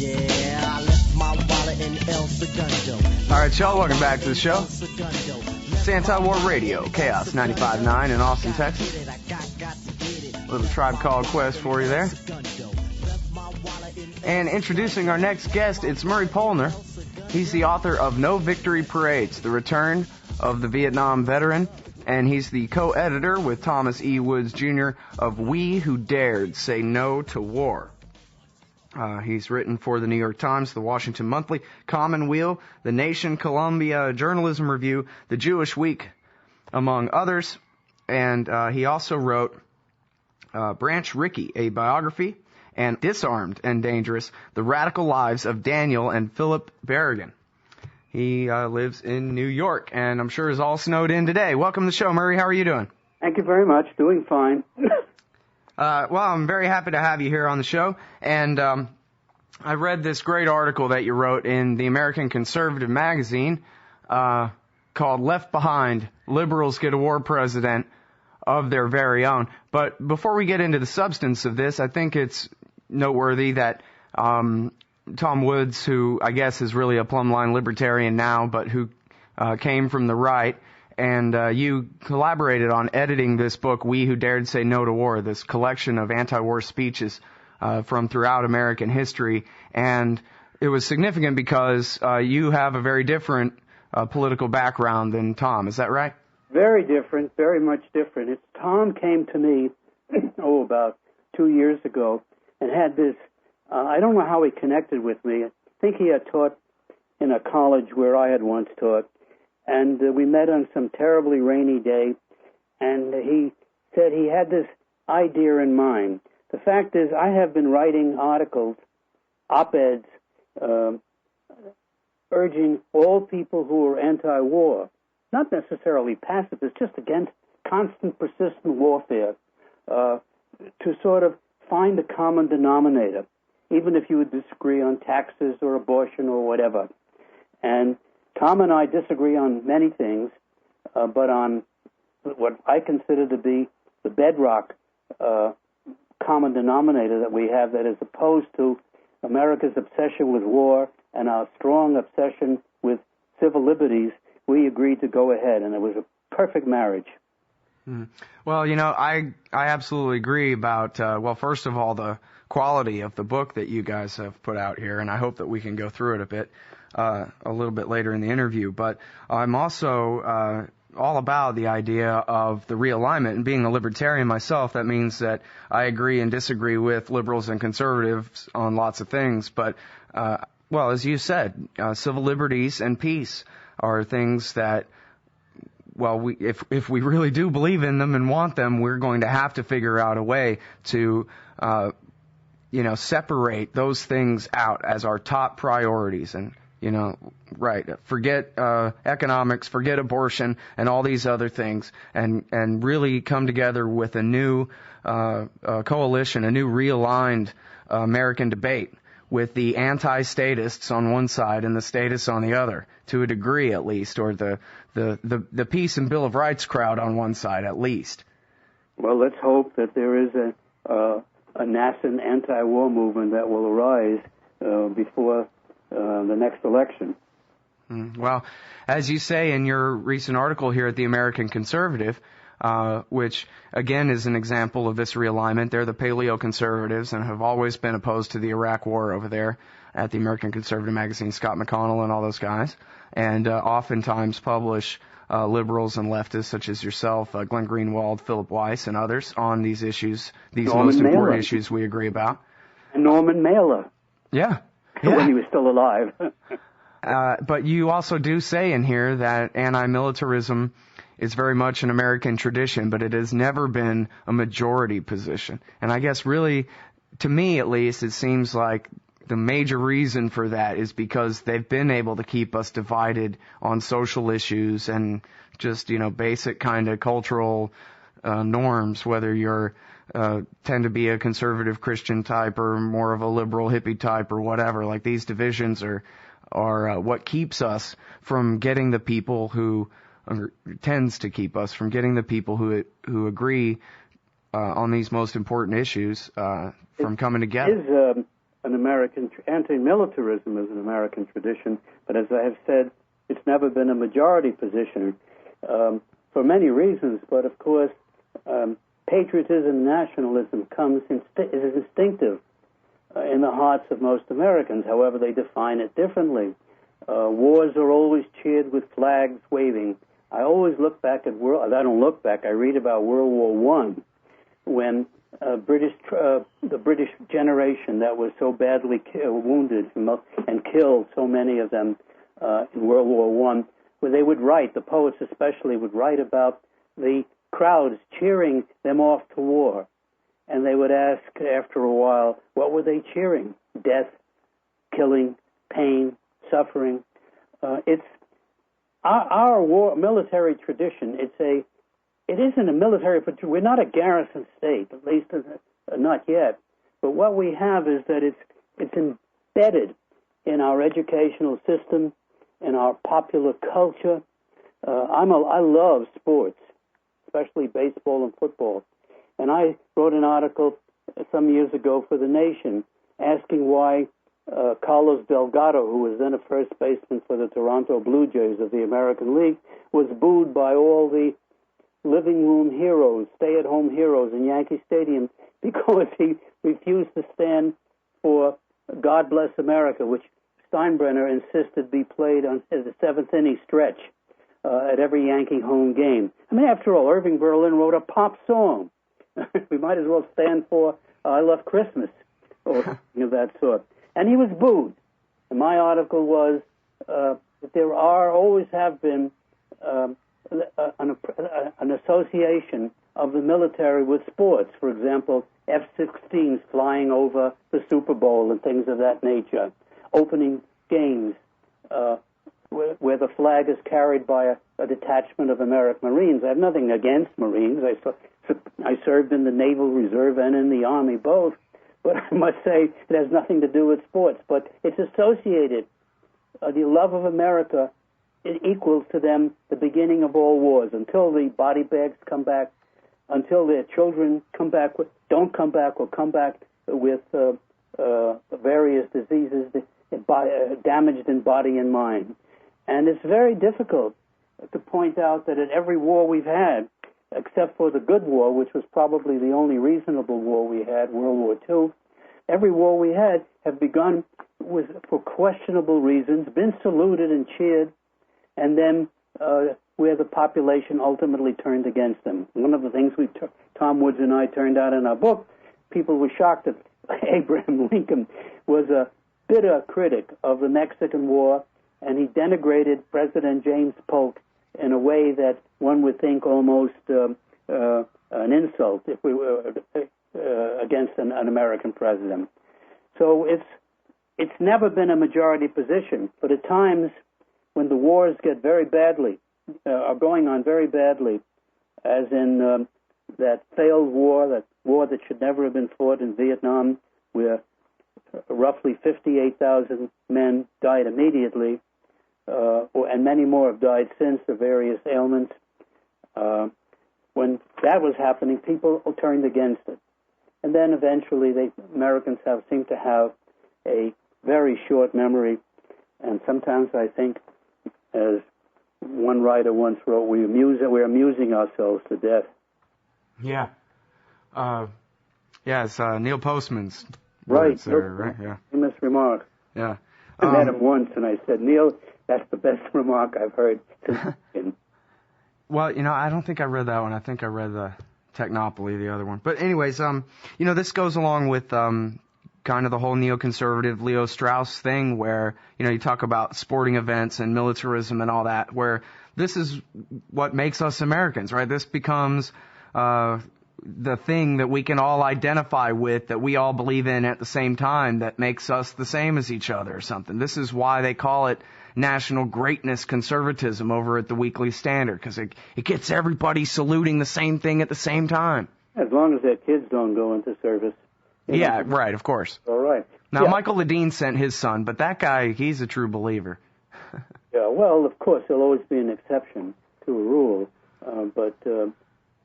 All right, y'all, welcome back to the show. It's Antiwar Radio, Chaos 95.9 in Austin, Texas. A little Tribe Called Quest for you there. And introducing our next guest, it's Murray Polner. He's the author of No Victory Parades, The Return of the Vietnam Veteran, and he's the co-editor with Thomas E. Woods, Jr. of We Who Dared Say No to War. He's written for the New York Times, the Washington Monthly, Commonweal, the Nation, Columbia Journalism Review, the Jewish Week, among others. And he also wrote Branch Rickey, a biography, and Disarmed and Dangerous, The Radical Lives of Daniel and Philip Berrigan. He lives in New York, and I'm sure is all snowed in today. Welcome to the show, Murray. How are you doing? Thank you very much. Doing fine. Well, I'm very happy to have you here on the show, and I read this great article that you wrote in the American Conservative magazine called Left Behind, Liberals Get a War President of Their Very Own. But before we get into the substance of this, I think it's noteworthy that Tom Woods, who I guess is really a plumb-line libertarian now, but who came from the right, and you collaborated on editing this book, We Who Dared Say No to War, this collection of anti-war speeches from throughout American history. And it was significant because you have a very different political background than Tom. Is that right? Very different, very much different. Tom came to me, about 2 years ago, and had this, I don't know how he connected with me. I think he had taught in a college where I had once taught. And we met on some terribly rainy day, and he said he had this idea in mind. The fact is, I have been writing articles, op-eds, urging all people who are anti-war, not necessarily pacifists, just against constant, persistent warfare, to sort of find a common denominator, even if you would disagree on taxes or abortion or whatever. And Tom and I disagree on many things, but on what I consider to be the bedrock common denominator that we have, that is opposed to America's obsession with war and our strong obsession with civil liberties, we agreed to go ahead, and it was a perfect marriage. Well, I absolutely agree about, first of all, the quality of the book that you guys have put out here, and I hope that we can go through it a bit. A little bit later in the interview, but I'm also all about the idea of the realignment. And being a libertarian myself, that means that I agree and disagree with liberals and conservatives on lots of things. But, as you said, civil liberties and peace are things that, if we really do believe in them and want them, we're going to have to figure out a way to separate those things out as our top priorities. And forget economics, forget abortion, and all these other things, and really come together with a new coalition, a new realigned American debate with the anti-statists on one side and the statists on the other, to a degree at least, or the peace and Bill of Rights crowd on one side at least. Well, let's hope that there is a nascent anti-war movement that will arise before the next election. Well, as you say in your recent article here at the American Conservative, which again is an example of this realignment, they're the paleo-conservatives and have always been opposed to the Iraq War over there at the American Conservative magazine, Scott McConnell and all those guys, and oftentimes publish liberals and leftists such as yourself, Glenn Greenwald, Philip Weiss, and others on these issues, these most important issues we agree about. And Norman Mailer. Yeah. When he was still alive. But you also do say in here that anti-militarism is very much an American tradition, but it has never been a majority position. And I guess really, to me at least, it seems like the major reason for that is because they've been able to keep us divided on social issues and just, basic kind of cultural norms, whether you're tend to be a conservative Christian type or more of a liberal hippie type or whatever. Like, these divisions are what keeps us from getting the people who tends to keep us from getting the people who agree on these most important issues from coming together. an American, anti-militarism is an American tradition, but as I have said, it's never been a majority position for many reasons, but of course, patriotism, nationalism is instinctive in the hearts of most Americans, however they define it differently. Wars are always cheered with flags waving. I always look back at I don't look back, I read about World War I, when the British generation that was so badly wounded and killed, so many of them in World War I, where they would write, the poets especially would write about the crowds cheering them off to war. And they would ask after a while, what were they cheering? Death, killing, pain, suffering. It's our war military tradition. It isn't a military, but we're not a garrison state, at least not yet. But what we have is that it's embedded in our educational system, in our popular culture. I love sports, especially baseball and football. And I wrote an article some years ago for The Nation asking why Carlos Delgado, who was then a first baseman for the Toronto Blue Jays of the American League, was booed by all the living room heroes, stay-at-home heroes in Yankee Stadium because he refused to stand for God Bless America, which Steinbrenner insisted be played on the seventh inning stretch at every Yankee home game. I mean, after all, Irving Berlin wrote a pop song. We might as well stand for I Love Christmas or something of that sort. And he was booed. And my article was that there always have been an association of the military with sports. For example, F-16s flying over the Super Bowl and things of that nature. Opening games where the flag is carried by a detachment of American Marines. I have nothing against Marines. I served in the Naval Reserve and in the Army, both. But I must say it has nothing to do with sports. But it's associated. The love of America, it equals to them the beginning of all wars. Until the body bags come back, until their children don't come back or come back with various diseases damaged in body and mind. And it's very difficult to point out that at every war we've had, except for the good war, which was probably the only reasonable war we had, World War II, every war we had have begun for questionable reasons, been saluted and cheered, and then where the population ultimately turned against them. One of the things Tom Woods and I turned out in our book, people were shocked that Abraham Lincoln was a bitter critic of the Mexican War, and he denigrated President James Polk in a way that one would think almost an insult if we were against an American president. So it's never been a majority position, but at times when the wars get very badly, are going on very badly, as in that failed war, that war that should never have been fought in Vietnam, where roughly 58,000 men died immediately, and many more have died since of various ailments. When that was happening, people turned against it. And then eventually Americans seem to have a very short memory, and sometimes I think, as one writer once wrote, we're amusing ourselves to death. Yeah. It's Neil Postman's right. words there, right? Yeah. Famous remark. Yeah. I met him once, and I said, Neil, that's the best remark I've heard since. Well, I don't think I read that one. I think I read the Technopoly, the other one. But anyways, this goes along with kind of the whole neoconservative Leo Strauss thing where, you talk about sporting events and militarism and all that, where this is what makes us Americans, right? This becomes the thing that we can all identify with, that we all believe in at the same time, that makes us the same as each other or something. This is why they call it national greatness conservatism over at the Weekly Standard, because it gets everybody saluting the same thing at the same time. As long as their kids don't go into service. Yeah, right, of course. All right. Now, Michael Ledeen sent his son, but that guy, he's a true believer. Yeah, well, of course, there'll always be an exception to a rule, but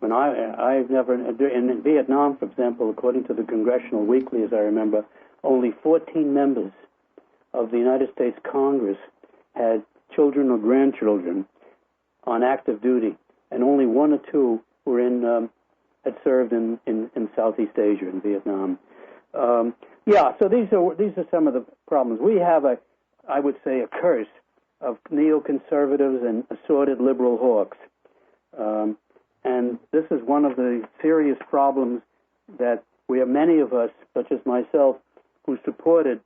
when I've never, in Vietnam, for example, according to the Congressional Weekly, as I remember, only 14 members of the United States Congress had children or grandchildren on active duty, and only one or two were had served in Southeast Asia, in Vietnam. So these are some of the problems. We have I would say, a curse of neoconservatives and assorted liberal hawks. And this is one of the serious problems that we have many of us, such as myself, who supported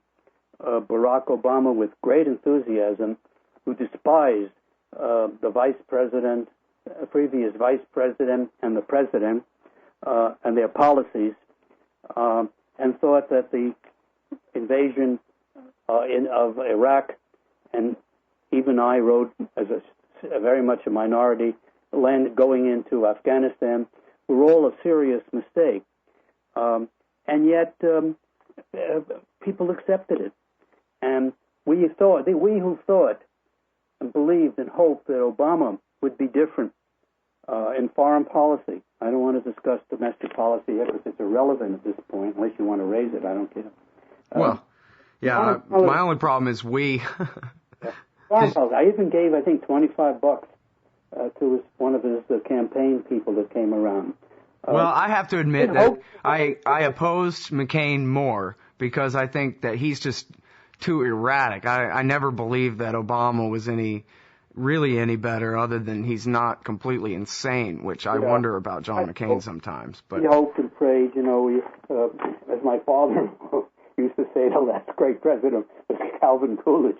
Barack Obama with great enthusiasm, who despised the vice president, previous vice president, and the president, and their policies, and thought that the invasion of Iraq, and even I wrote as a very much a minority, going into Afghanistan, were all a serious mistake. And yet people accepted it. And we who thought and believed and hoped that Obama would be different in foreign policy. I don't want to discuss domestic policy yet because it's irrelevant at this point, unless you want to raise it. I don't care. My only problem is we. I even gave, I think, $25 to one of his campaign people that came around. Well, I have to admit that I opposed McCain more because I think that he's just too erratic. I never believed that Obama was really any better, other than he's not completely insane, which I wonder about John McCain sometimes. But we hoped and prayed, as my father used to say, the last great president was Calvin Coolidge.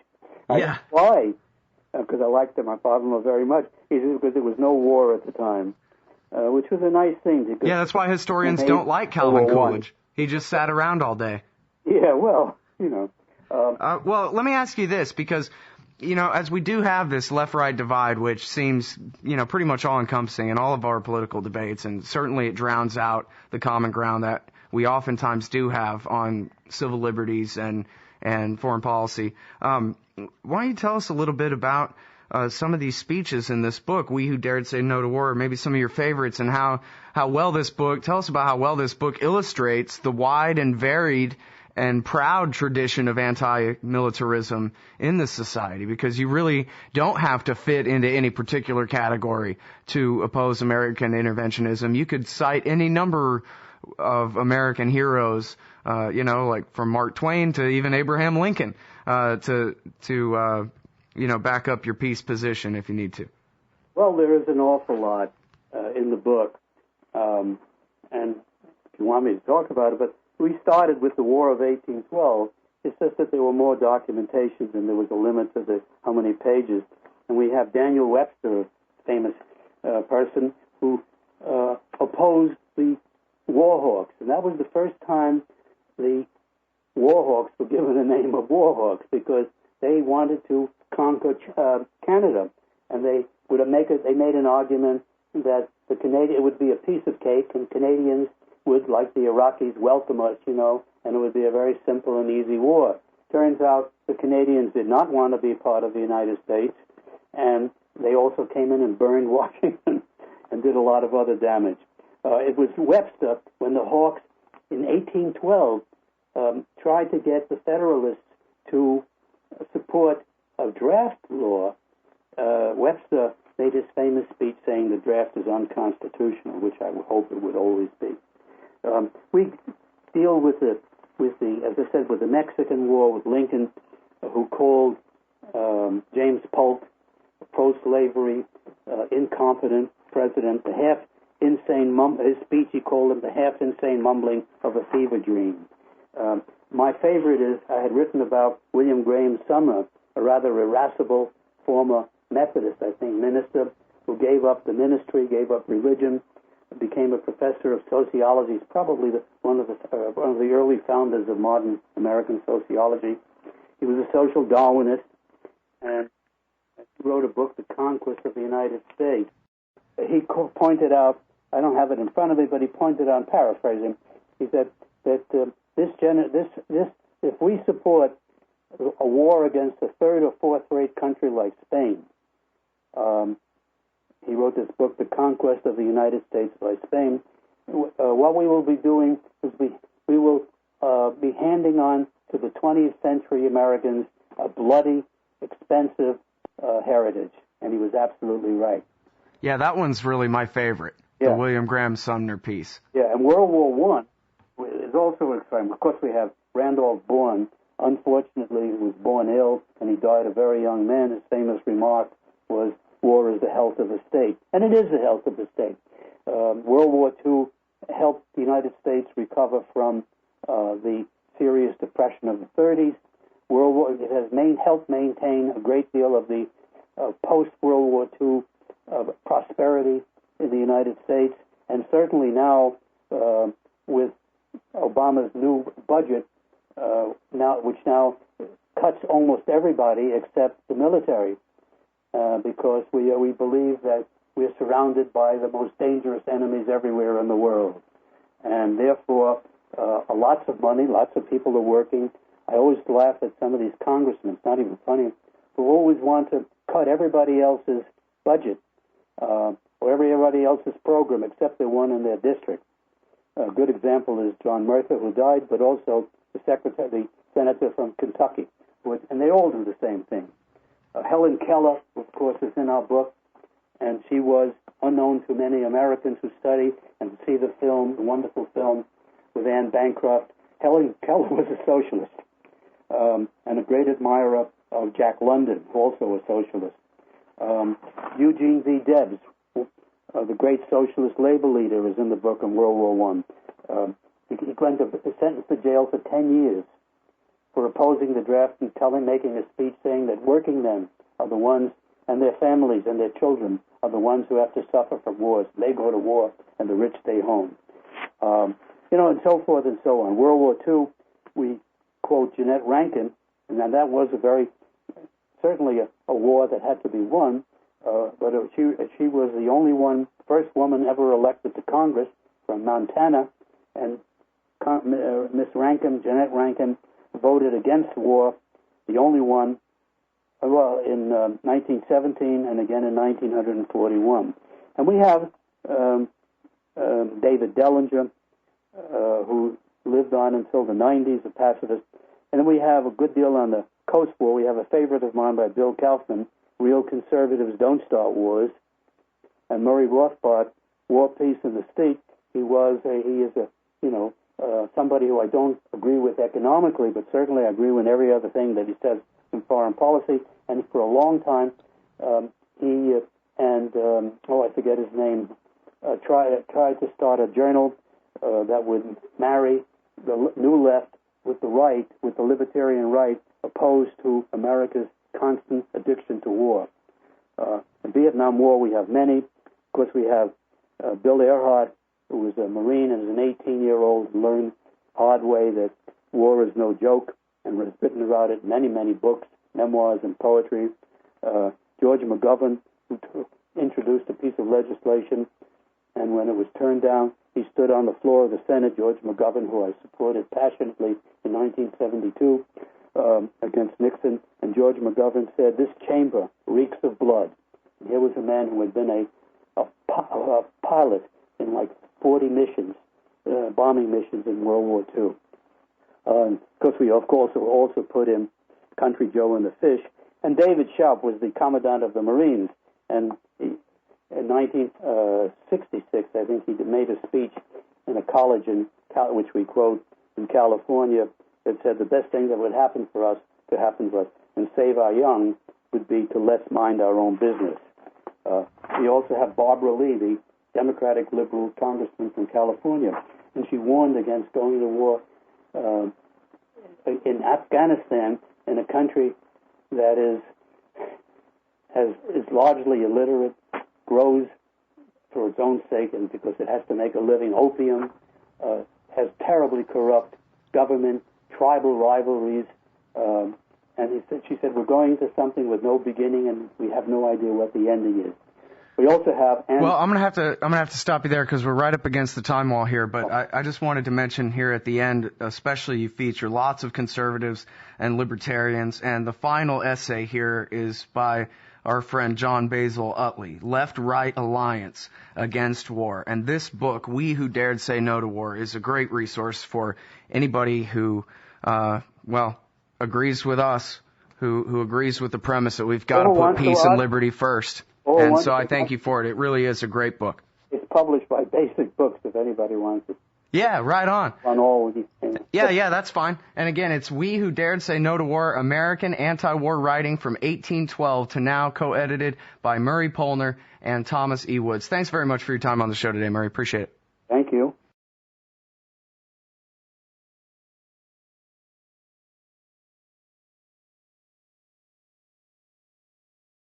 Why? Because I liked my father-in-law very much. He said because there was no war at the time, which was a nice thing. Yeah, that's why historians don't like Calvin Coolidge. He just sat around all day. Yeah, well, well, let me ask you this, because as we do have this left-right divide, which seems, pretty much all-encompassing in all of our political debates, and certainly it drowns out the common ground that we oftentimes do have on civil liberties and foreign policy. Why don't you tell us a little bit about some of these speeches in this book, We Who Dared Say No to War, maybe some of your favorites, and how well this book, tell us about how well this book illustrates the wide and varied and proud tradition of anti-militarism in this society, because you really don't have to fit into any particular category to oppose American interventionism. You could cite any number of American heroes, like from Mark Twain to even Abraham Lincoln, to back up your peace position if you need to. Well, there is an awful lot in the book, and if you want me to talk about it, but we started with the War of 1812. It's just that there were more documentations and there was a limit to how many pages. And we have Daniel Webster, a famous person, who opposed the Warhawks. And that was the first time the Warhawks were given the name of Warhawks, because they wanted to conquer Canada. And they made an argument that it would be a piece of cake, and Canadians would, like the Iraqis, welcome us, and it would be a very simple and easy war. Turns out the Canadians did not want to be part of the United States, and they also came in and burned Washington and did a lot of other damage. It was Webster, when the Hawks in 1812 tried to get the Federalists to support a draft law. Webster made his famous speech saying the draft is unconstitutional, which I would hope it would always be. We deal with the, as I said, with the Mexican War, with Lincoln, who called James Polk a pro-slavery, incompetent president, the half-insane his speech, he called him the half-insane mumbling of a fever dream. My favorite is, I had written about William Graham Sumner, a rather irascible former Methodist, I think, minister, who gave up the ministry, gave up religion, became a professor of sociology. He's probably one of the early founders of modern American sociology. He was a social Darwinist, and he wrote a book, The Conquest of the United States. He pointed out, I don't have it in front of me, but he pointed out, I'm paraphrasing, he said that if we support a war against a third or fourth-rate country like Spain, he wrote this book, The Conquest of the United States by Spain. What we will be doing is we will be handing on to the 20th century Americans a bloody, expensive heritage. And he was absolutely right. Yeah, that one's really my favorite, the William Graham Sumner piece. Yeah, and World War I is also exciting. Of course, we have Randolph Bourne. Unfortunately, he was born ill, and he died a very young man. His famous remark was, "War is the health of the state." And it is the health of the state. World War II helped the United States recover from the serious depression of the 30s. It has helped maintain a great deal of the post-World War II prosperity in the United States, and certainly now with Obama's new budget, which now cuts almost everybody except the military, because we believe that we are surrounded by the most dangerous enemies everywhere in the world, and therefore lots of money, lots of people are working. I always laugh at some of these congressmen, it's not even funny, who always want to cut everybody else's budget or everybody else's program except the one in their district. A good example is John Murtha, who died, but also the senator from Kentucky, and they all do the same thing. Helen Keller, of course, is in our book, and she was unknown to many Americans who study and see the film, the wonderful film with Anne Bancroft. Helen Keller was a socialist and a great admirer of Jack London, also a socialist. Eugene V. Debs, the great socialist labor leader, is in the book on World War I. He went sentenced to jail for 10 years for opposing the draft and making a speech saying that working men are the ones, and their families and their children are the ones who have to suffer from wars. They go to war and the rich stay home. And so forth and so on. World War II, we quote Jeanette Rankin, and that was certainly a war that had to be won, but she was the first woman ever elected to Congress from Montana, and Miss Rankin, Jeanette Rankin, voted against war, the only one, in 1917 and again in 1941. And we have David Dellinger, who lived on until the 90s, a pacifist. And then we have a good deal on the Coast War. We have a favorite of mine by Bill Kaufman, Real Conservatives Don't Start Wars. And Murray Rothbard, War, Peace, and the State. He is somebody who I don't agree with economically, but certainly I agree with every other thing that he says in foreign policy. And for a long time, he and I forget his name, tried to start a journal that would marry the new left with the right, with the libertarian right, opposed to America's constant addiction to war. The Vietnam War, we have many. Of course, we have Bill Earhart, who was a Marine and as an 18-year-old learned hard way that war is no joke and has written about it many, many books, memoirs, and poetry. George McGovern, who introduced a piece of legislation, and when it was turned down, he stood on the floor of the Senate, George McGovern, who I supported passionately in 1972 against Nixon, and George McGovern said, "This chamber reeks of blood." And here was a man who had been a pilot in like 40 missions, bombing missions in World War II. Of course, we also put in Country Joe and the Fish. And David Sharp was the commandant of the Marines. And in 1966, I think he made a speech in a college which we quote in California that said the best thing that would happen for us and save our young would be to less mind our own business. We also have Barbara Lee, the Democratic liberal congressman from California, and she warned against going to war in Afghanistan, in a country that is largely illiterate, grows for its own sake and because it has to make a living, opium, has terribly corrupt government, tribal rivalries, and she said, we're going to something with no beginning and we have no idea what the ending is. We also have... Well, I'm gonna have to stop you there because we're right up against the time wall here. But I just wanted to mention here at the end, especially you feature lots of conservatives and libertarians, and the final essay here is by our friend John Basil Utley, Left-Right Alliance Against War. And this book, We Who Dared Say No to War, is a great resource for anybody who, agrees with us, who agrees with the premise that we've got to put peace and liberty first. And so I thank you for it. It really is a great book. It's published by Basic Books if anybody wants it. Yeah, right on. On all of these things. Yeah, that's fine. And again, it's We Who Dared Say No to War, American Anti-War Writing from 1812 to now, co-edited by Murray Polner and Thomas E. Woods. Thanks very much for your time on the show today, Murray. Appreciate it.